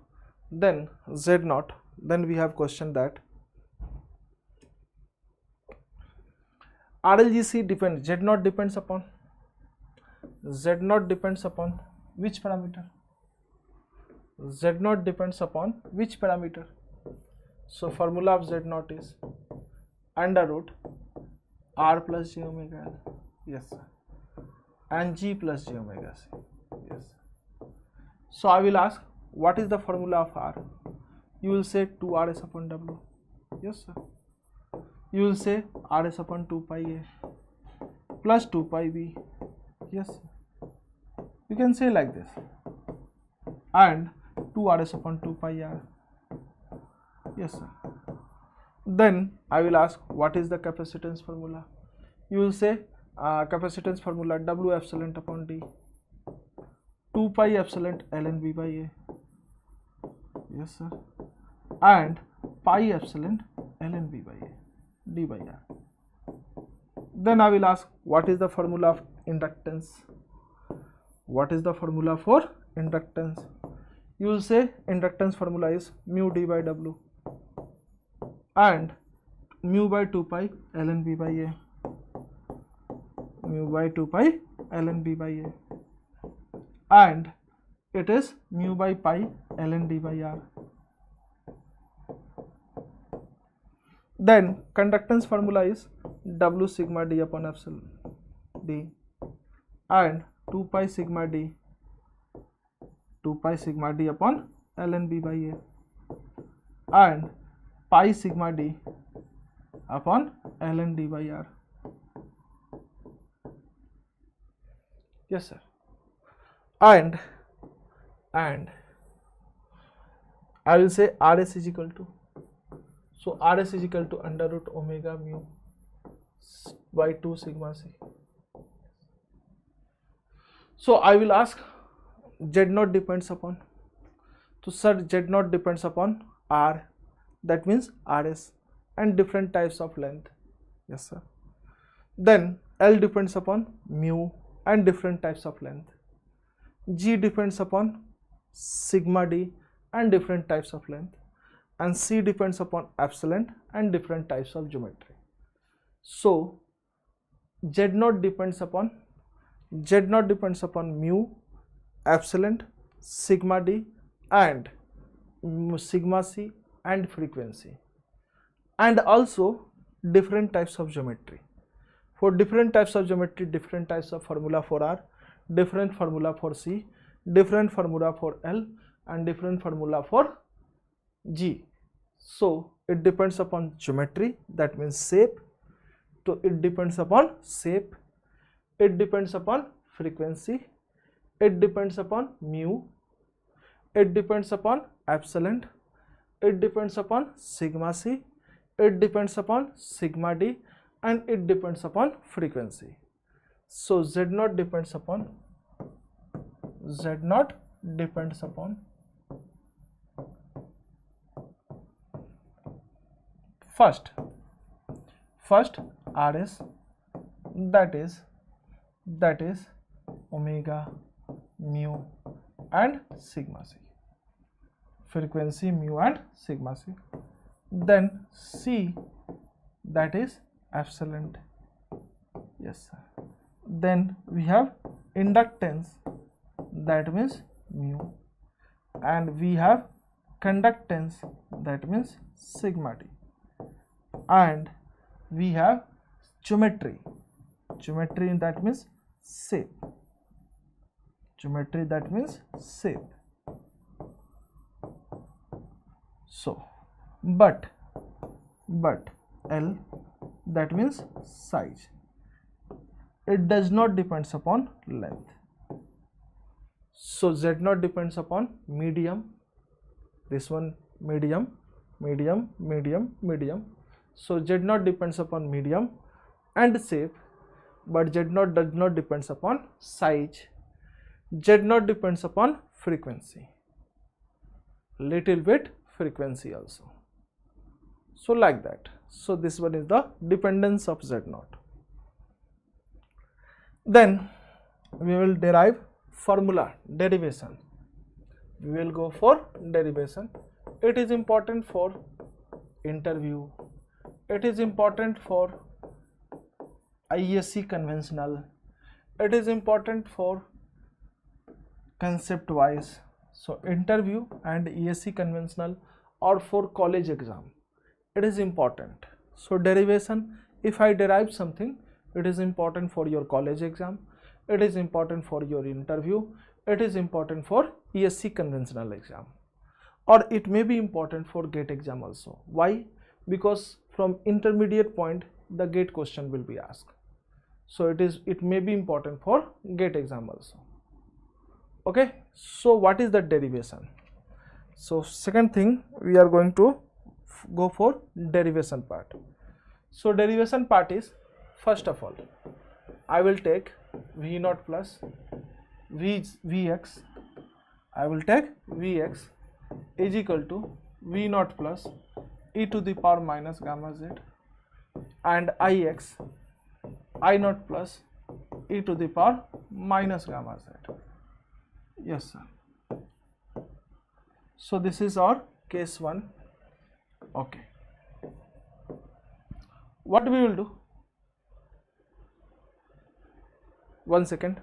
then Z0, then we have question that RLGC depends, Z0 depends upon which parameter? Z0 depends upon which parameter? So formula of Z0 is under root R plus j omega L, yes sir, and G plus j omega C, yes. So I will ask, what is the formula of R? You will say 2RS upon W, yes sir. You will say RS upon 2 pi A plus 2 pi B, yes sir. You can say like this, and 2RS upon 2 pi R, yes sir. Then I will ask, what is the capacitance formula? You will say capacitance formula W epsilon upon D, 2 pi epsilon ln B by A, yes sir, and pi epsilon ln B by A D by R. Then I will ask, what is the formula of inductance? What is the formula for inductance? You will say inductance formula is mu D by W and mu by 2 pi ln B by A, mu by 2 pi ln B by A, and it is mu by pi ln D by R. Then conductance formula is W sigma D upon epsilon D and 2 pi sigma D upon ln B by A and pi sigma D upon ln D by R. Yes sir. And I will say RS is equal to, so RS is equal to under root omega mu by 2 sigma C. So I will ask, Z0 depends upon, so sir Z0 depends upon R, that means RS, and different types of length, yes sir. Then L depends upon mu and different types of length. G depends upon sigma D and different types of length, and C depends upon epsilon and different types of geometry. So Z0 depends upon Z naught depends upon mu, epsilon, sigma d and sigma c and frequency, and also different types of geometry. For different types of geometry, different types of formula for R, different formula for C, different formula for L and different formula for G. So it depends upon geometry, that means shape. So it depends upon shape, it depends upon frequency, it depends upon mu, it depends upon epsilon, it depends upon sigma c, it depends upon sigma d and it depends upon frequency. So Z naught depends upon first RS, that is omega, mu and sigma c, frequency, mu and sigma c. Then C, that is epsilon, yes sir. Then we have inductance, that means mu, and we have conductance, that means sigma d, and we have geometry, that means shape, So but L, that means size, it does not depends upon length. So Z naught depends upon medium, this one medium. So Z naught depends upon medium and shape, but Z naught does not depends upon size. Z naught depends upon frequency, little bit frequency also. So like that. So this one is the dependence of Z naught. Then we will derive formula, derivation. We will go for derivation. It is important for interview, it is important for ECE conventional, it is important for concept wise. So interview and ECE conventional or for college exam, it is important. So derivation, if I derive something, it is important for your college exam, it is important for your interview, it is important for ECE conventional exam, or it may be important for GATE exam also. Why? Because from intermediate point the GATE question will be asked. So it may be important for GATE exam also. Okay, so what is the derivation? So second thing, we are going to go for derivation part. So derivation part is, first of all, I will take V naught plus Vx, I will take Vx is equal to V naught plus e to the power minus gamma z, and Ix I naught plus e to the power minus gamma z. Yes sir. So this is our case 1. Okay, what we will do, one second.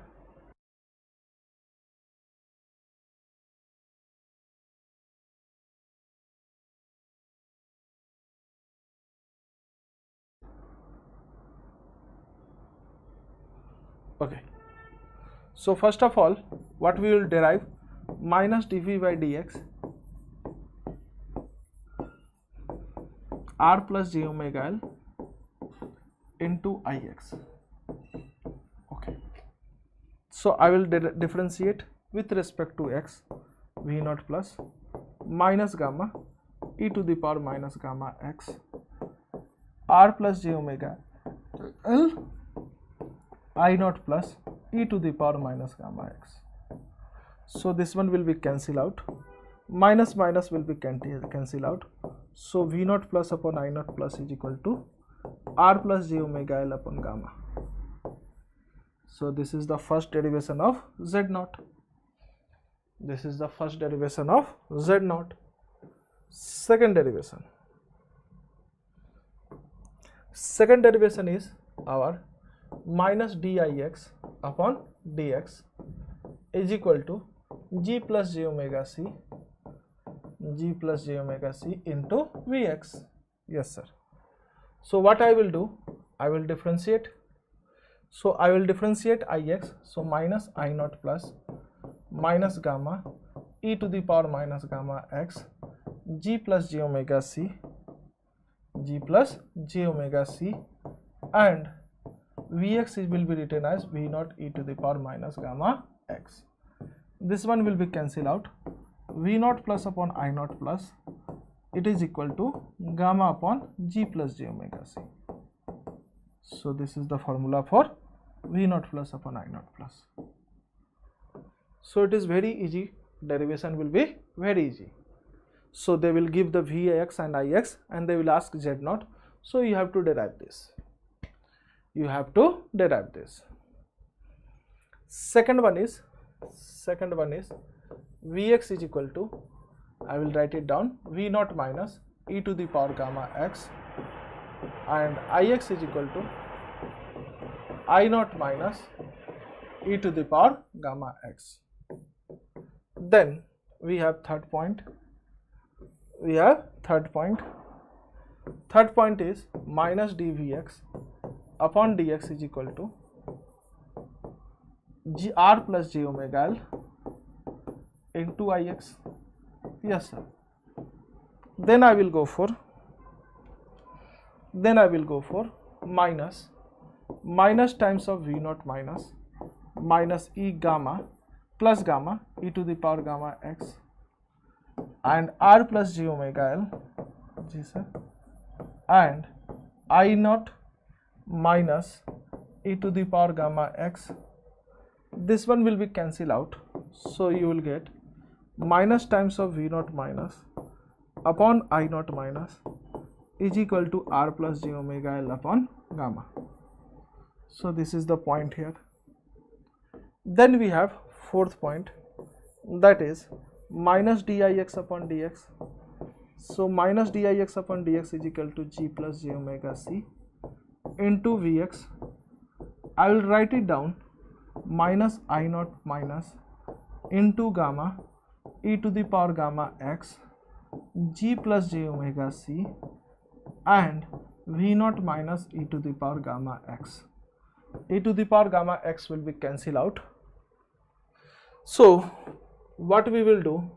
Okay, so first of all, what we will derive, minus dv by dx r plus j omega l into Ix. Okay, so I will differentiate with respect to x, V naught plus minus gamma e to the power minus gamma x r plus j omega l I naught plus e to the power minus gamma x. So this one will be cancelled out, minus minus will be cancelled out. So V naught plus upon I naught plus is equal to r plus j omega l upon gamma. So this is the first derivation of Z naught. This is the first derivation of Z naught. Second derivation. Second derivation is our minus dix upon dx is equal to g plus j omega c into Vx. Yes sir. So what I will do, I will differentiate. So I will differentiate Ix, so minus I naught plus minus gamma e to the power minus gamma x g plus j omega c and Vx will be written as V naught e to the power minus gamma x. This one will be cancelled out. V naught plus upon I naught plus, it is equal to gamma upon g plus j omega c. So this is the formula for V naught plus upon I naught plus. So it is very easy, derivation will be very easy. So they will give the Vx and Ix and they will ask Z naught. So you have to derive this. Second one is Vx is equal to, I will write it down, V naught minus e to the power gamma x and Ix is equal to I naught minus e to the power gamma x. Then we have third point. Third point is minus dvx upon dx is equal to r plus j omega l into Ix. Yes sir. Then I will go for minus times of V naught minus e gamma plus gamma e to the power gamma x and r plus j omega l, ji sir, and I naught minus e to the power gamma x. This one will be cancelled out, so you will get minus times of V naught minus upon I naught minus is equal to r plus j omega l upon gamma. So this is the point here. Then we have fourth point, that is minus dix upon dx. So minus dix upon dx is equal to g plus j omega c into Vx. I will write it down, minus I naught minus into gamma e to the power gamma x g plus j omega c and V naught minus e to the power gamma x. E to the power gamma x will be cancelled out. So what we will do,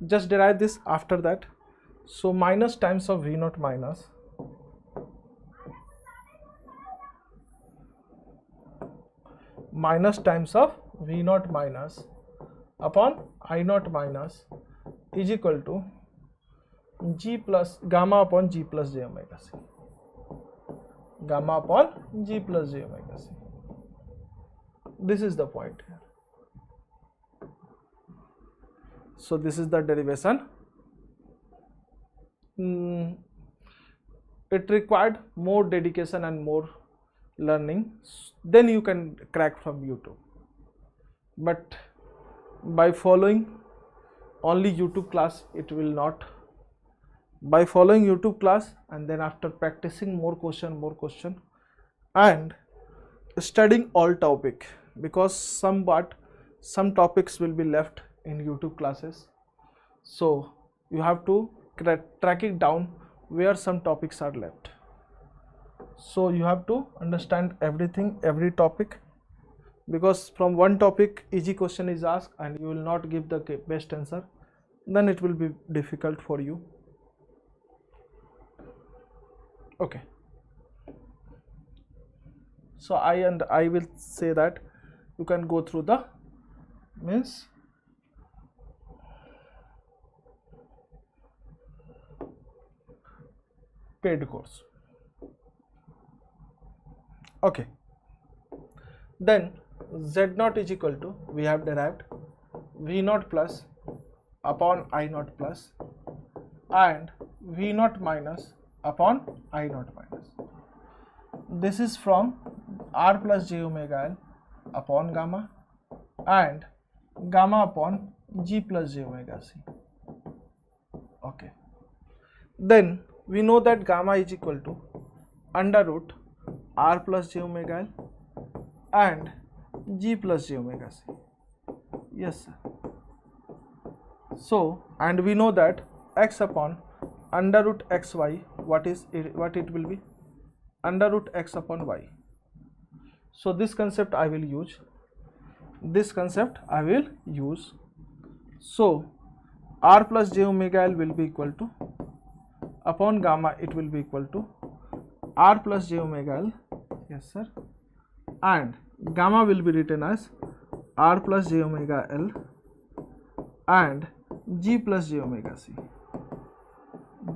just derive this after that. So minus times of V naught minus upon I naught minus is equal to g plus gamma upon g plus j omega c. This is the point here. So this is the derivation. It required more dedication and more learning, then you can crack from YouTube. But by following only YouTube class, it will not. By following YouTube class and then after practicing more question and studying all topic, because some topics will be left in YouTube classes, so you have to track it down where some topics are left. So you have to understand everything, every topic, because from one topic easy question is asked and you will not give the best answer, then it will be difficult for you. Okay, so I will say that you can go through the paid course. Okay, then Z naught is equal to, we have derived V naught plus upon I naught plus and V naught minus upon I naught minus. This is from r plus j omega l upon gamma and gamma upon G plus J omega C. Okay. Then we know that gamma is equal to under root R plus J omega L and G plus J omega C. Yes, sir. So, and we know that x upon under root xy, what it will be? Under root x upon y. So this concept I will use. So R plus J omega L will be equal to, upon gamma it will be equal to R plus J omega L. Yes, sir. And gamma will be written as R plus J omega L and G plus J omega C.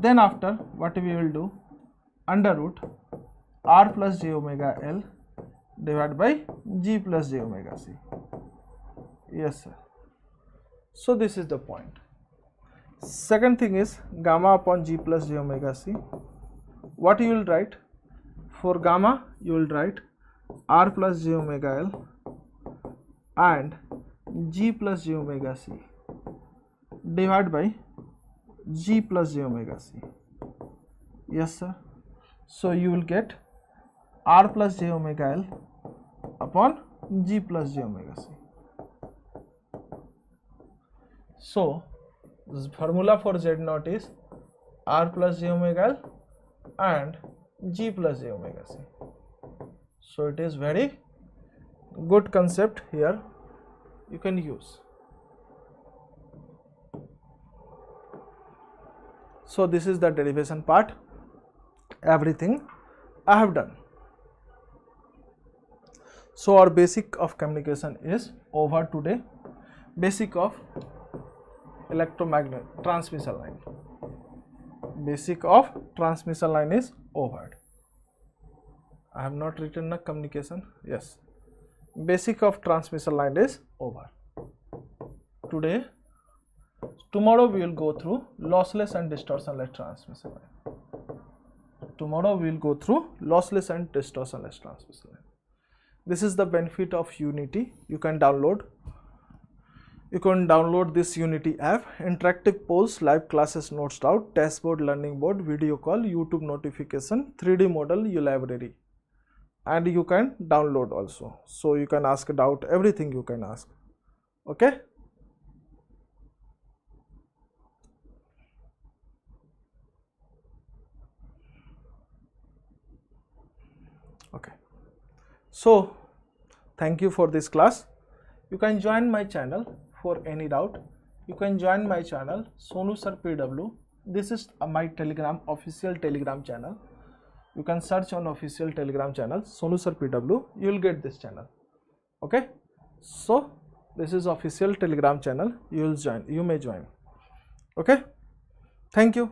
Then after, what we will do? Under root R plus J omega L divided by G plus J omega C. Yes, sir. So this is the point. Second thing is gamma upon G plus J omega C. What you will write? For gamma you will write R plus J omega L and G plus J omega C divided by G plus J omega C. Yes, sir. So you will get R plus J omega L upon G plus J omega C. So this formula for Z naught is R plus J omega L and G plus J omega C. So it is very good concept here, you can use. So this is the derivation part. Everything I have done. So our basic of communication is over today. Basic of electromagnetic transmission line. Basic of transmission line is over. I have not written a communication. Yes. Basic of transmission line is over. Today. Tomorrow we will go through lossless and distortionless transmission line. Tomorrow we will go through lossless and distortionless transmission line. This is the benefit of Unity. You can download this Unity app. Interactive polls, live classes notes out, dashboard, learning board, video call, YouTube notification, 3D model, your library, and you can download also. So you can ask a doubt, everything you can ask. Okay. Okay. So thank you for this class. You can join my channel for any doubt. You can join my channel Sonu Sir PW. This is my official Telegram channel. You can search on official Telegram channel Sonu Sir PW. You will get this channel. Okay. So this is official Telegram channel. You will join. You may join. Okay. Thank you.